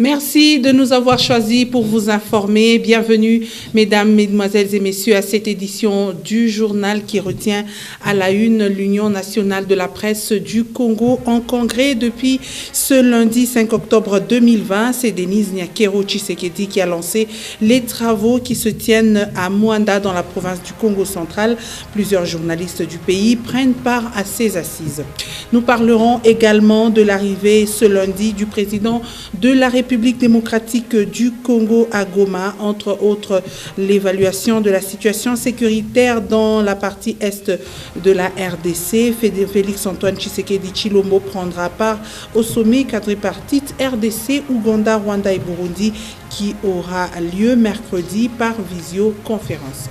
Merci de nous avoir choisis pour vous informer. Bienvenue, mesdames, mesdemoiselles et messieurs, à cette édition du journal qui retient à la une l'Union nationale de la presse du Congo en congrès depuis ce lundi 5 octobre 2020. C'est Denise Nyakero Tshisekedi qui a lancé les travaux qui se tiennent à Mwanda dans la province du Congo central. Plusieurs journalistes du pays prennent part à ces assises. Nous parlerons également de l'arrivée ce lundi du président de la République démocratique du Congo à Goma, entre autres l'évaluation de la situation sécuritaire dans la partie est de la RDC. Félix Antoine Tshisekedi Tshilombo prendra part au sommet quadripartite RDC, Ouganda, Rwanda et Burundi qui aura lieu mercredi par visioconférence.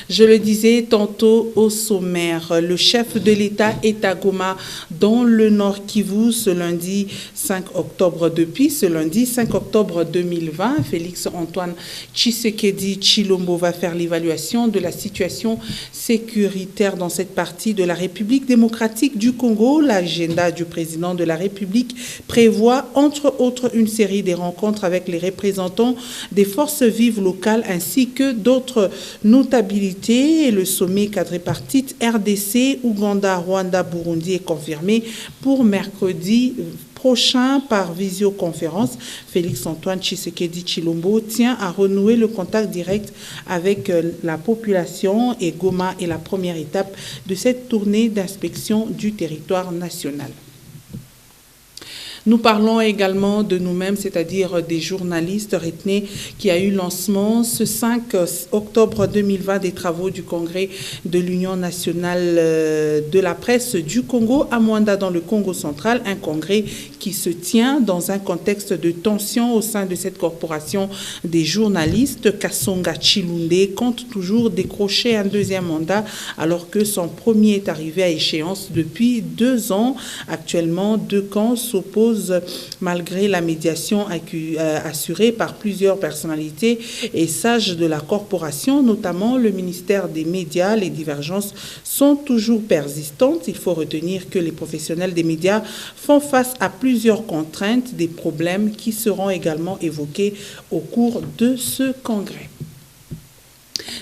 Je le disais tantôt au sommaire, le chef de l'État est à Goma dans le Nord Kivu ce lundi 5 octobre. Depuis ce lundi 5 octobre 2020, Félix Antoine Tshisekedi Tshilombo va faire l'évaluation de la situation sécuritaire dans cette partie de la République démocratique du Congo. L'agenda du président de la République prévoit entre autres une série de rencontres avec les représentants des forces vives locales ainsi que d'autres notabilités. Et le sommet quadripartite RDC, Ouganda, Rwanda, Burundi est confirmé pour mercredi prochain par visioconférence. Félix Antoine Tshisekedi Tshilombo tient à renouer le contact direct avec la population et Goma est la première étape de cette tournée d'inspection du territoire national. Nous parlons également de nous-mêmes, c'est-à-dire des journalistes retenus qui a eu lancement ce 5 octobre 2020 des travaux du congrès de l'Union nationale de la presse du Congo à Mwanda dans le Congo central, un congrès qui se tient dans un contexte de tension au sein de cette corporation des journalistes. Kasonga Tshilunde compte toujours décrocher un deuxième mandat alors que son premier est arrivé à échéance depuis 2 ans. Actuellement, 2 camps s'opposent malgré la médiation assurée par plusieurs personnalités et sages de la corporation, notamment le ministère des Médias. Les divergences sont toujours persistantes. Il faut retenir que les professionnels des médias font face à plusieurs contraintes, des problèmes qui seront également évoqués au cours de ce congrès.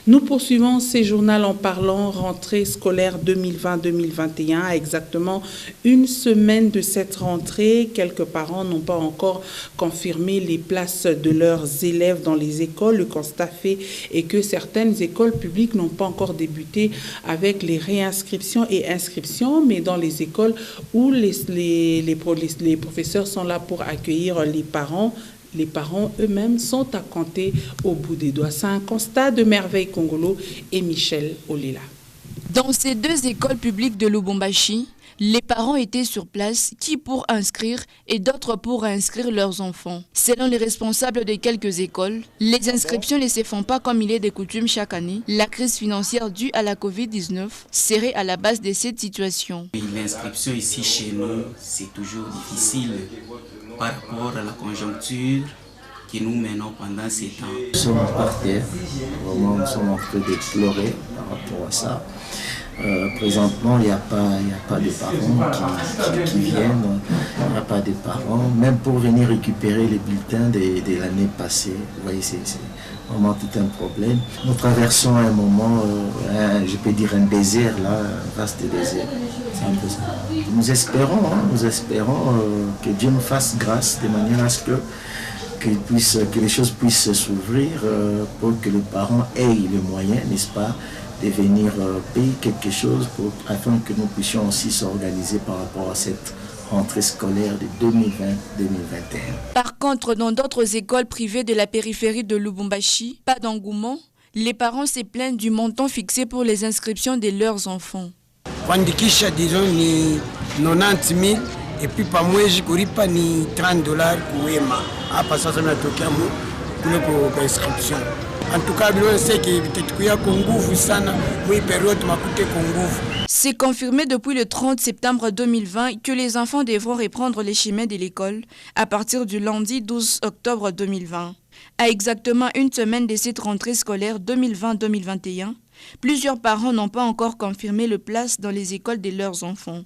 Nous poursuivons ces journaux en parlant rentrée scolaire 2020-2021. À exactement une semaine de cette rentrée, quelques parents n'ont pas encore confirmé les places de leurs élèves dans les écoles. Le constat fait est que certaines écoles publiques n'ont pas encore débuté avec les réinscriptions et inscriptions, mais dans les écoles où les professeurs sont là pour accueillir les parents eux-mêmes sont à compter au bout des doigts. C'est un constat de Merveille Congolo et Michel Olela. Dans ces 2 écoles publiques de Lubumbashi, les parents étaient sur place, qui pour inscrire et d'autres pour inscrire leurs enfants. Selon les responsables de quelques écoles, les inscriptions ne se font pas comme il est de coutume chaque année. La crise financière due à la Covid-19 serait à la base de cette situation. L'inscription ici chez nous, c'est toujours difficile par rapport à la conjoncture que nous menons pendant ces temps. Nous sommes par terre, vraiment nous sommes en train de pleurer par rapport à ça. Présentement, il n'y a pas de parents qui viennent, il n'y a pas de parents, même pour venir récupérer les bulletins de l'année passée. Vous voyez, c'est vraiment tout un problème. Nous traversons un moment, je peux dire un désert, là, un vaste désert. C'est un peu ça. Nous espérons que Dieu nous fasse grâce de manière à ce que les choses puissent s'ouvrir pour que les parents aient les moyens, n'est-ce pas, de venir payer quelque chose afin que nous puissions aussi s'organiser par rapport à cette rentrée scolaire de 2020-2021. Par contre, dans d'autres écoles privées de la périphérie de Lubumbashi, pas d'engouement. Les parents se plaignent du montant fixé pour les inscriptions de leurs enfants. Kuandikisha disons ni 90 000 et puis par mwezi kulipa ni $30 kuwema. Hapa sasa natokea kule kwa inscription. En tout cas, bilo seki bitatukuya kwa nguvu sana, mwi période makute kwa nguvu. C'est confirmé depuis le 30 septembre 2020 que les enfants devront reprendre les chemins de l'école à partir du lundi 12 octobre 2020. À exactement une semaine de cette rentrée scolaire 2020-2021, plusieurs parents n'ont pas encore confirmé le place dans les écoles de leurs enfants.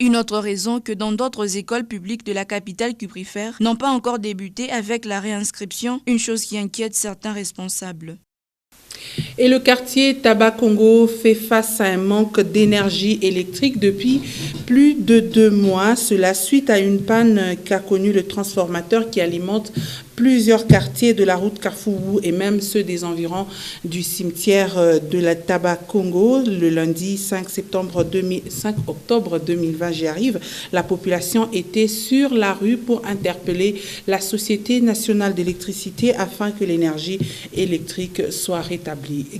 Une autre raison que dans d'autres écoles publiques de la capitale cuprifère n'ont pas encore débuté avec la réinscription, une chose qui inquiète certains responsables. Et le quartier Taba-Congo fait face à un manque d'énergie électrique depuis plus de 2 mois. Cela suite à une panne qu'a connue le transformateur qui alimente plusieurs quartiers de la route Carrefour et même ceux des environs du cimetière de la Taba-Congo. Le lundi 5 octobre 2020, j'y arrive, la population était sur la rue pour interpeller la Société nationale d'électricité afin que l'énergie électrique soit rétablie.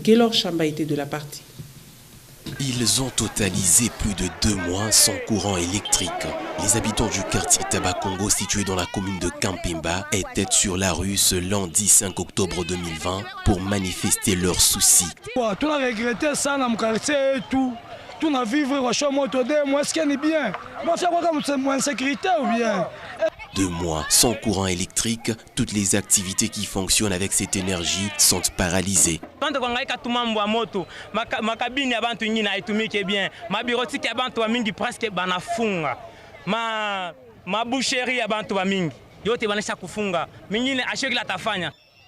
Gaylor Chamba était de la partie. Ils ont totalisé plus de 2 mois sans courant électrique. Les habitants du quartier Taba-Congo situé dans la commune de Kampemba étaient sur la rue ce lundi 5 octobre 2020 pour manifester leurs soucis. On a regretté ça dans le quartier et tout. Tout a vivre moi est-ce qu'il est bien? Moi faire quoi comme insécurité ou bien? 2 mois sans courant électrique, toutes les activités qui fonctionnent avec cette énergie sont paralysées.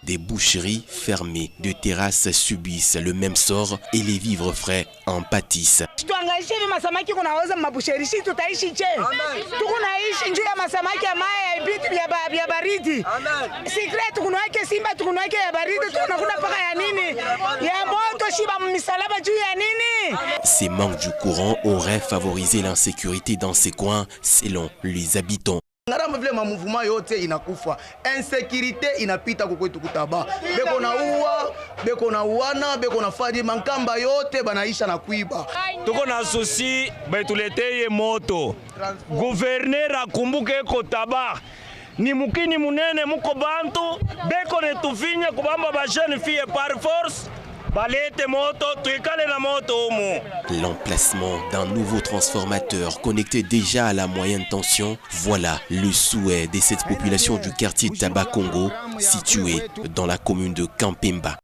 Des boucheries fermées, de terrasses subissent le même sort et les vivres frais en pâtissent. Ces manques du courant auraient favorisé l'insécurité dans ces coins, selon les habitants. Ngarama vile mouvement yote inakufa. Insécurité inapita kukwetu kutaba. Beko na uwa, beko na uwana, beko na fadi mankamba yote banaisha na kuiba. Tuko na souci betuleteye moto. Gouverneur akumbuke kotaba. Ni mukini munene muko bantu, beko netufinya kubamba ba jeune fille par force. L'emplacement d'un nouveau transformateur connecté déjà à la moyenne tension, voilà le souhait de cette population du quartier Taba-Congo, situé dans la commune de Kampemba.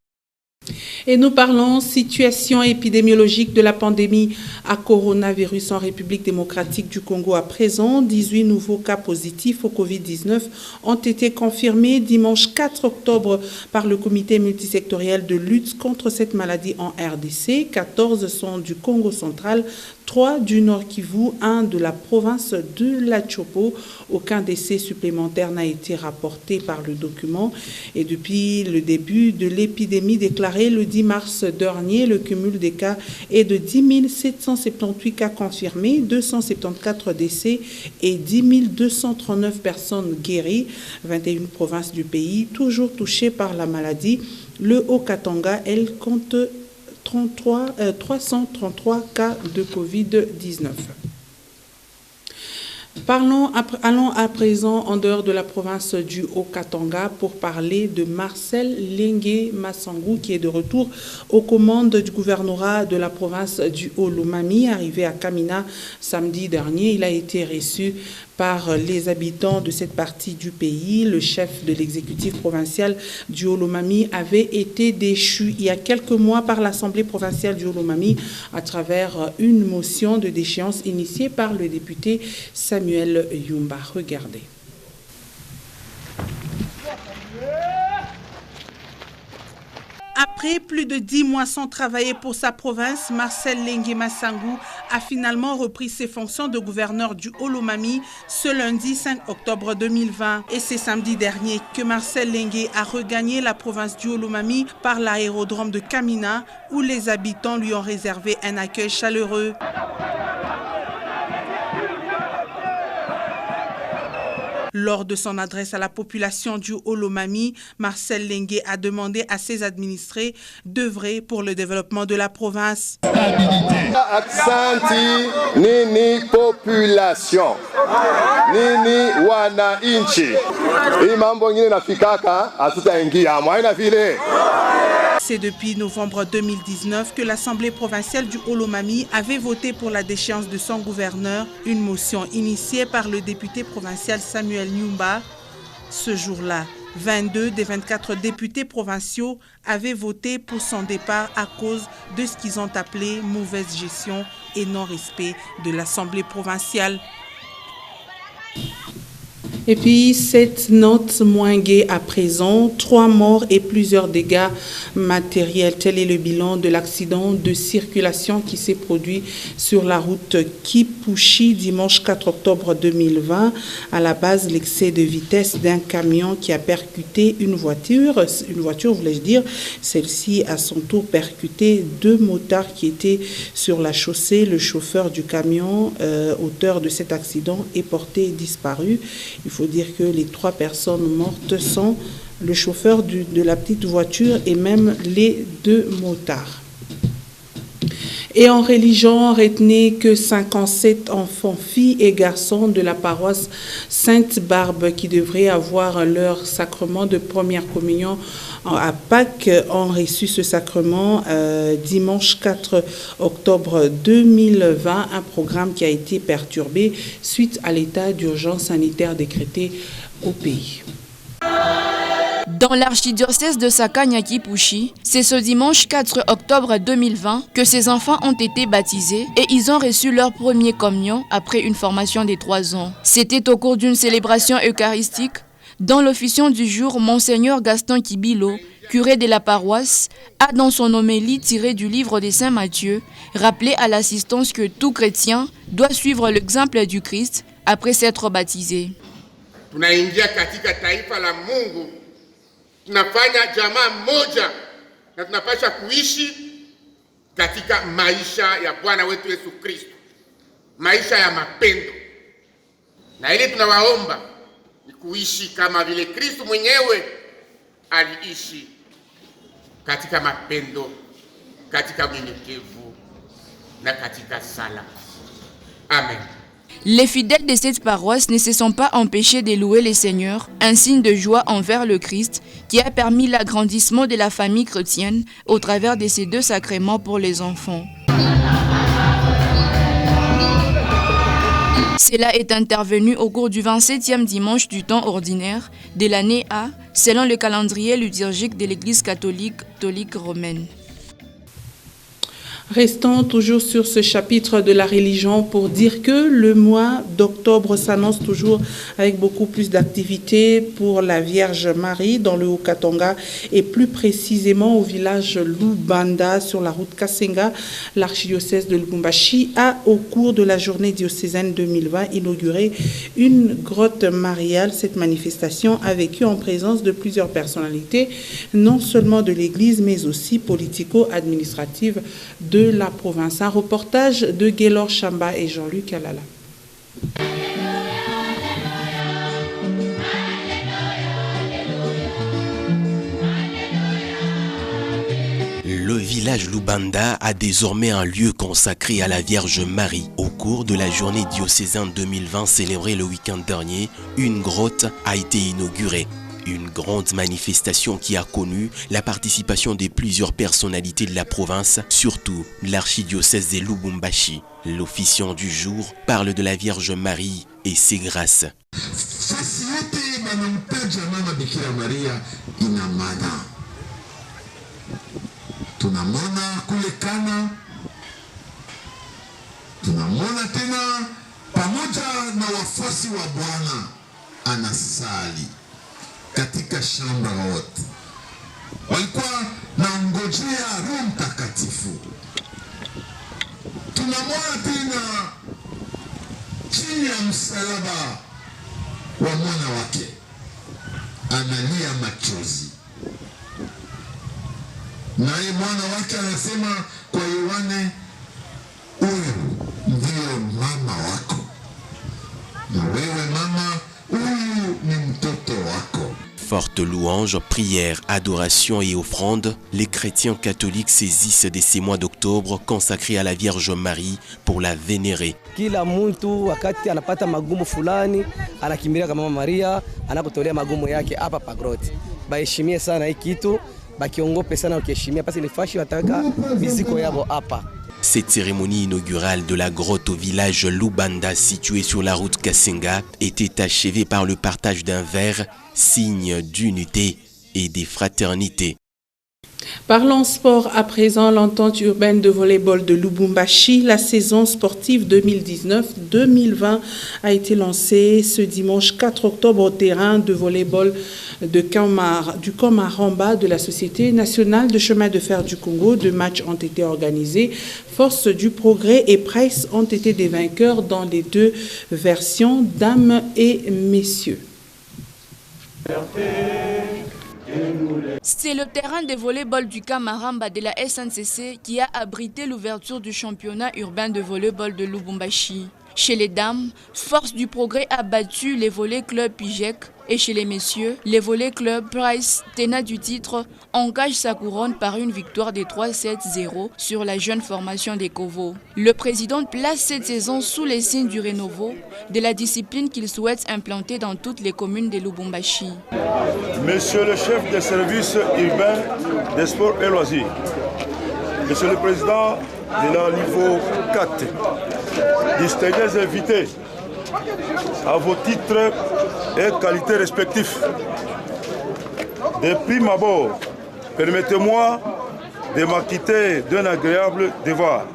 Et nous parlons situation épidémiologique de la pandémie à coronavirus en République démocratique du Congo. À présent, 18 nouveaux cas positifs au Covid-19 ont été confirmés dimanche 4 octobre par le comité multisectoriel de lutte contre cette maladie en RDC. 14 sont du Congo central, 3 du Nord Kivu, 1 de la province de la Chopo. Aucun décès supplémentaire n'a été rapporté par le document. Et depuis le début de l'épidémie déclarée le 10 mars dernier, le cumul des cas est de 10 778 cas confirmés, 274 décès et 10 239 personnes guéries. 21 provinces du pays toujours touchées par la maladie. Le Haut-Katanga, elle, compte 333 cas de Covid-19. Allons à présent en dehors de la province du Haut-Katanga pour parler de Marcel Lengue Massangou qui est de retour aux commandes du gouvernorat de la province du Haut-Lomami. Arrivé à Kamina samedi dernier, il a été reçu par les habitants de cette partie du pays. Le chef de l'exécutif provincial du Haut-Lomami avait été déchu il y a quelques mois par l'Assemblée provinciale du Haut-Lomami à travers une motion de déchéance initiée par le député Samuel Yumba. Regardez. Après plus de 10 mois sans travailler pour sa province, Marcel Lengue Massangou a finalement repris ses fonctions de gouverneur du Haut-Lomami ce lundi 5 octobre 2020. Et c'est samedi dernier que Marcel Lengue a regagné la province du Haut-Lomami par l'aérodrome de Kamina où les habitants lui ont réservé un accueil chaleureux. Lors de son adresse à la population du Haut-Lomami, Marcel Lengue a demandé à ses administrés d'œuvrer pour le développement de la province. Aksanti nini population nini wana inchi imambo ngine nafikaka asitaingia mwaina vile. C'est depuis novembre 2019 que l'Assemblée provinciale du Haut-Lomami avait voté pour la déchéance de son gouverneur, une motion initiée par le député provincial Samuel Nyumba. Ce jour-là, 22 des 24 députés provinciaux avaient voté pour son départ à cause de ce qu'ils ont appelé mauvaise gestion et non-respect de l'Assemblée provinciale. Et puis, cette note moins gaie à présent, 3 morts et plusieurs dégâts matériels. Tel est le bilan de l'accident de circulation qui s'est produit sur la route Kipushi dimanche 4 octobre 2020. À la base, l'excès de vitesse d'un camion qui a percuté une voiture, voulais-je dire. Celle-ci, à son tour, percuté 2 motards qui étaient sur la chaussée. Le chauffeur du camion, auteur de cet accident, est porté disparu. Il faut dire que les 3 personnes mortes sont le chauffeur de la petite voiture et même les 2 motards. Et en religion, retenez que 57 enfants, filles et garçons de la paroisse Sainte-Barbe qui devraient avoir leur sacrement de première communion à Pâques ont reçu ce sacrement dimanche 4 octobre 2020, un programme qui a été perturbé suite à l'état d'urgence sanitaire décrété au pays. Dans l'archidiocèse de Sakanya-Kipushi, c'est ce dimanche 4 octobre 2020 que ces enfants ont été baptisés et ils ont reçu leur premier communion après une formation de 3 ans. C'était au cours d'une célébration eucharistique. Dans l'officiant du jour, Monseigneur Gaston Kibilo, curé de la paroisse, a dans son homélie tiré du livre de Saint Matthieu, rappelé à l'assistance que tout chrétien doit suivre l'exemple du Christ après s'être baptisé. Tunaingia katika taifa la Mungu, tunafanya jamaa moja na tunapaswa kuishi katika maisha ya Bwana wetu Yesu Kristo, maisha ya mapendo. Na ili tunawaomba ni kuishi kama vile Kristo mwenyewe aliishi, katika mapendo, katika unyenyekevu na katika sala. Amen. Les fidèles de cette paroisse ne se sont pas empêchés de louer le Seigneur, un signe de joie envers le Christ qui a permis l'agrandissement de la famille chrétienne au travers de ces 2 sacrements pour les enfants. Cela est intervenu au cours du 27e dimanche du temps ordinaire de l'année A, selon le calendrier liturgique de l'Église catholique romaine. Restons toujours sur ce chapitre de la religion pour dire que le mois d'octobre s'annonce toujours avec beaucoup plus d'activités pour la Vierge Marie dans le Haut-Katanga et plus précisément au village Lubanda sur la route Kasenga. L'archidiocèse de Lubumbashi a, au cours de la journée diocésaine 2020, inauguré une grotte mariale. Cette manifestation a vécu en présence de plusieurs personnalités, non seulement de l'Église, mais aussi politico-administratives de la province. Un reportage de Gaylor Chamba et Jean-Luc Alala. Le village Lubanda a désormais un lieu consacré à la Vierge Marie. Au cours de la journée diocésaine 2020 célébrée le week-end dernier, une grotte a été inaugurée. Une grande manifestation qui a connu la participation de plusieurs personnalités de la province, surtout l'archidiocèse de Lubumbashi. L'officiant du jour parle de la Vierge Marie et ses grâces. Katika shamba wote walikuwa naongojea Roho Mtakatifu. Tunamwona tena chini ya msalaba wa mwana wake analia machozi, naye mwana wake anasema kwa Yohane, huyu ndiye mama wako, na wewe mama, huyu ni mtoto wako. Forte louange, prière, adoration et offrande, les chrétiens catholiques saisissent de ces mois d'octobre consacrés à la Vierge Marie pour la vénérer. Kila mtu wakati anapata magumu fulani anakimbilia kwa Mama Maria anapotolea magumu yake hapa pa groti. Baheshimie sana hii kitu, bakiongope sana ukiheshimia pasi lifashi wataka viziko yabo hapa. Cette cérémonie inaugurale de la grotte au village Lubanda situé sur la route Kasenga était achevée par le partage d'un verre, signe d'unité et de fraternité. Parlons sport à présent, l'entente urbaine de volleyball de Lubumbashi. La saison sportive 2019-2020 a été lancée ce dimanche 4 octobre au terrain de volleyball du Kamaramba de la Société nationale de chemin de fer du Congo. 2 matchs ont été organisés. Force du Progrès et Price ont été des vainqueurs dans les 2 versions, dames et messieurs. C'est le terrain de volleyball du Kamaramba de la SNCC qui a abrité l'ouverture du championnat urbain de volleyball de Lubumbashi. Chez les dames, Force du Progrès a battu les volley club Pijek et chez les messieurs, les volley club Price, tenant du titre, engage sa couronne par une victoire de 3-7-0 sur la jeune formation des Kovo. Le président place cette saison sous les signes du renouveau de la discipline qu'il souhaite implanter dans toutes les communes de Lubumbashi. Monsieur le chef des services urbains des sports et loisirs, Monsieur le président de la niveau 4, distingués invités à vos titres et qualités respectifs. De prime abord, permettez-moi de m'acquitter d'un agréable devoir,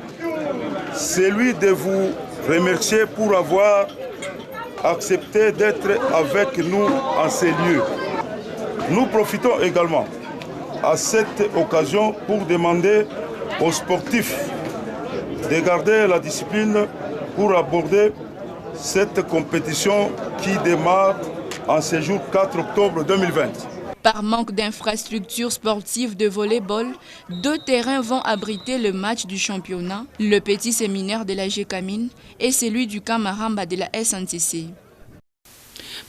celui de vous remercier pour avoir accepté d'être avec nous en ces lieux. Nous profitons également à cette occasion pour demander aux sportifs de garder la discipline pour aborder cette compétition qui démarre en ce jour 4 octobre 2020. Par manque d'infrastructures sportives de volleyball, 2 terrains vont abriter le match du championnat, le petit séminaire de la GECAMINE et celui du Kamaramba de la SNCC.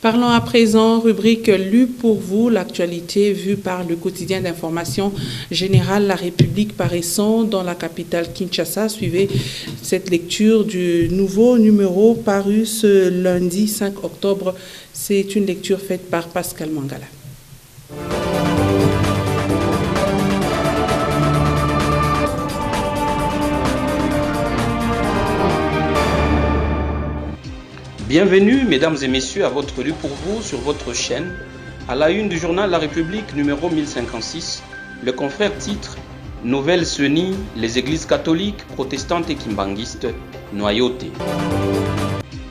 Parlons à présent, rubrique lue pour vous, l'actualité vue par le quotidien d'information générale La République paraissant dans la capitale Kinshasa. Suivez cette lecture du nouveau numéro paru ce lundi 5 octobre. C'est une lecture faite par Pascal Mangala. Bienvenue, mesdames et messieurs, à votre lu pour vous sur votre chaîne. À la une du journal La République, numéro 1056, le confrère titre « Nouvelle CENI, les églises catholiques, protestantes et kimbanguistes noyautées ».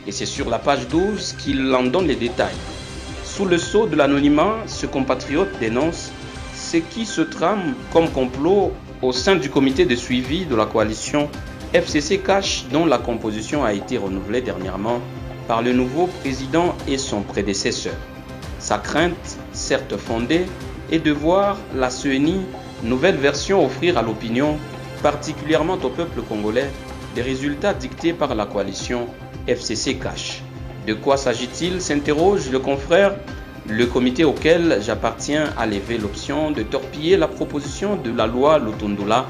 Et c'est sur la page 12 qu'il en donne les détails. Sous le sceau de l'anonymat, ce compatriote dénonce ce qui se trame comme complot au sein du comité de suivi de la coalition FCC Cash, dont la composition a été renouvelée dernièrement par le nouveau président et son prédécesseur. Sa crainte, certes fondée, est de voir la CENI, nouvelle version, offrir à l'opinion, particulièrement au peuple congolais, des résultats dictés par la coalition FCC Cash. De quoi s'agit-il, s'interroge le confrère. Le comité auquel j'appartiens a levé l'option de torpiller la proposition de la loi Lutundula,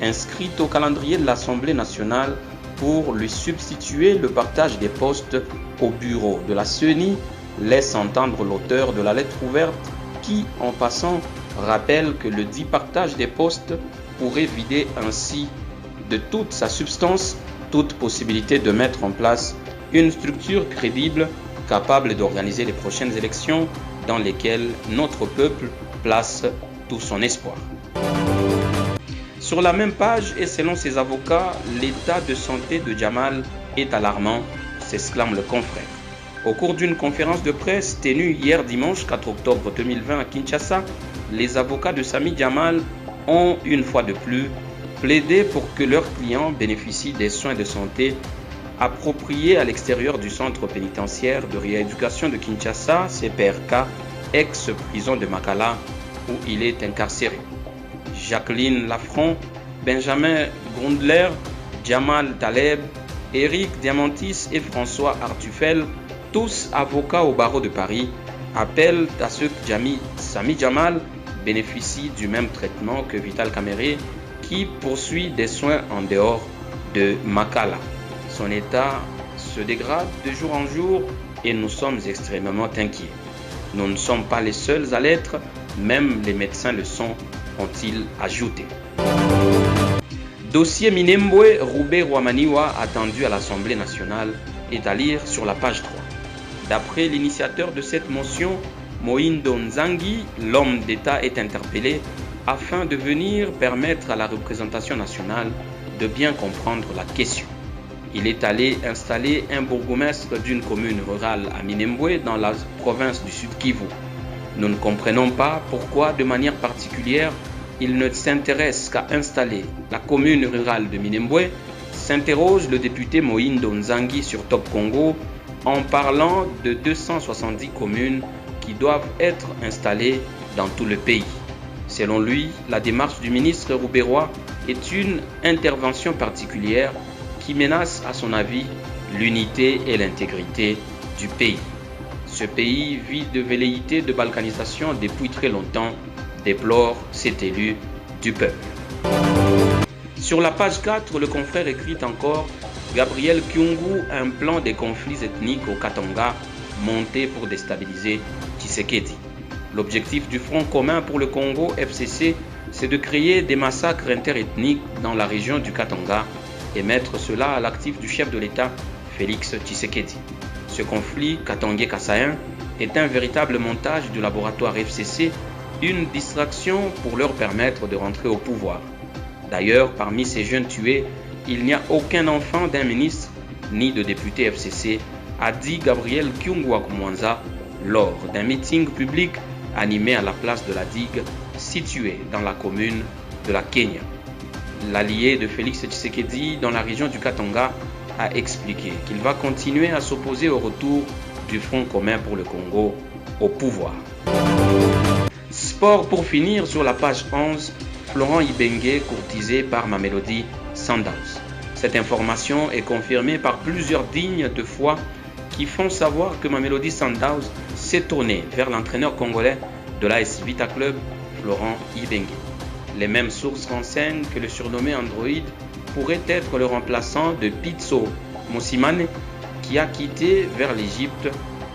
inscrite au calendrier de l'Assemblée nationale, pour lui substituer le partage des postes au bureau de la CENI, laisse entendre l'auteur de la lettre ouverte qui, en passant, rappelle que le dit partage des postes pourrait vider ainsi de toute sa substance toute possibilité de mettre en place une structure crédible capable d'organiser les prochaines élections dans lesquelles notre peuple place tout son espoir. Sur la même page et selon ses avocats, l'état de santé de Djamal est alarmant, s'exclame le confrère. Au cours d'une conférence de presse tenue hier dimanche 4 octobre 2020 à Kinshasa, les avocats de Sami Djamal ont une fois de plus plaidé pour que leurs clients bénéficient des soins de santé appropriés à l'extérieur du centre pénitentiaire de rééducation de Kinshasa, CPRK, ex-prison de Makala, où il est incarcéré. Jacqueline Lafront, Benjamin Grundler, Djamal Taleb, Eric Diamantis et François Artufel, tous avocats au barreau de Paris, appellent à ce que Sami Djamal bénéficie du même traitement que Vital Kamerhe, qui poursuit des soins en dehors de Makala. Son état se dégrade de jour en jour et nous sommes extrêmement inquiets. Nous ne sommes pas les seuls à l'être, même les médecins le sont, ont-ils ajouté. Dossier Minembwe Roubé Rwamaniwa attendu à l'Assemblée nationale est à lire sur la page 3. D'après l'initiateur de cette motion, Mohindo Nzangi, l'homme d'État est interpellé afin de venir permettre à la représentation nationale de bien comprendre la question. Il est allé installer un bourgmestre d'une commune rurale à Minembwe dans la province du Sud Kivu. Nous ne comprenons pas pourquoi de manière particulière il ne s'intéresse qu'à installer la commune rurale de Minembwe, s'interroge le député Mohindo Nzangi sur Top Congo en parlant de 270 communes qui doivent être installées dans tout le pays. Selon lui, la démarche du ministre roubérois est une intervention particulière qui menace, à son avis, l'unité et l'intégrité du pays. Ce pays vit de velléités de balkanisation depuis très longtemps, déplore cet élu du peuple. Sur la page 4, le confrère écrit encore « Gabriel Kyungu, un plan des conflits ethniques au Katanga monté pour déstabiliser Tshisekedi ». L'objectif du Front commun pour le Congo, FCC, c'est de créer des massacres interethniques dans la région du Katanga et mettre cela à l'actif du chef de l'État, Félix Tshisekedi. Ce conflit katangais-kassaïen est un véritable montage du laboratoire FCC, une distraction pour leur permettre de rentrer au pouvoir. D'ailleurs, parmi ces jeunes tués, il n'y a aucun enfant d'un ministre ni de député FCC, a dit Gabriel Kyungu Akumwanza lors d'un meeting public animé à la place de la digue située dans la commune de la Kenya. L'allié de Félix Tshisekedi dans la région du Katanga a expliqué qu'il va continuer à s'opposer au retour du Front commun pour le Congo au pouvoir. Sport pour finir sur la page 11, Florent Ibenge courtisé par Mamelodi Sundowns. Cette information est confirmée par plusieurs dignes de foi qui font savoir que Mamelodi Sundowns s'est tourné vers l'entraîneur congolais de l'AS Vita Club, Florent Ibenge. Les mêmes sources renseignent que le surnommé Android pourrait être le remplaçant de Pitso Mosimane qui a quitté vers l'Égypte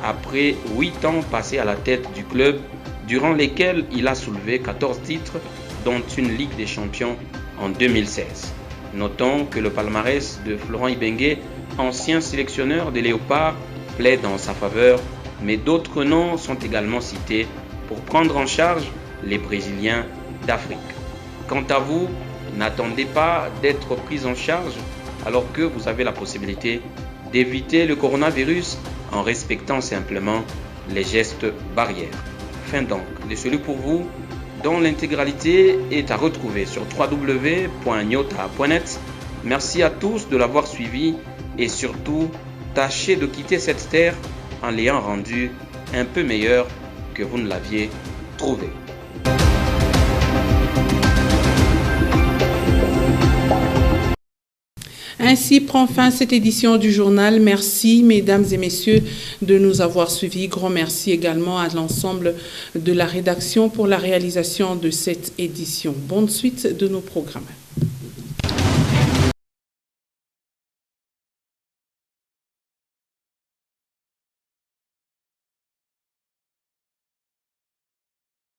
après 8 ans passés à la tête du club durant lesquels il a soulevé 14 titres dont une Ligue des Champions en 2016. Notons que le palmarès de Florent Ibenge, ancien sélectionneur des Léopards, plaide en sa faveur, mais d'autres noms sont également cités pour prendre en charge les Brésiliens d'Afrique. Quant à vous, n'attendez pas d'être pris en charge alors que vous avez la possibilité d'éviter le coronavirus en respectant simplement les gestes barrières. Fin donc de celui pour vous, dont l'intégralité est à retrouver sur www.nyota.net. Merci à tous de l'avoir suivi et surtout, tâchez de quitter cette terre en l'ayant rendue un peu meilleure que vous ne l'aviez trouvée. Ainsi prend fin cette édition du journal. Merci, mesdames et messieurs, de nous avoir suivis. Grand merci également à l'ensemble de la rédaction pour la réalisation de cette édition. Bonne suite de nos programmes.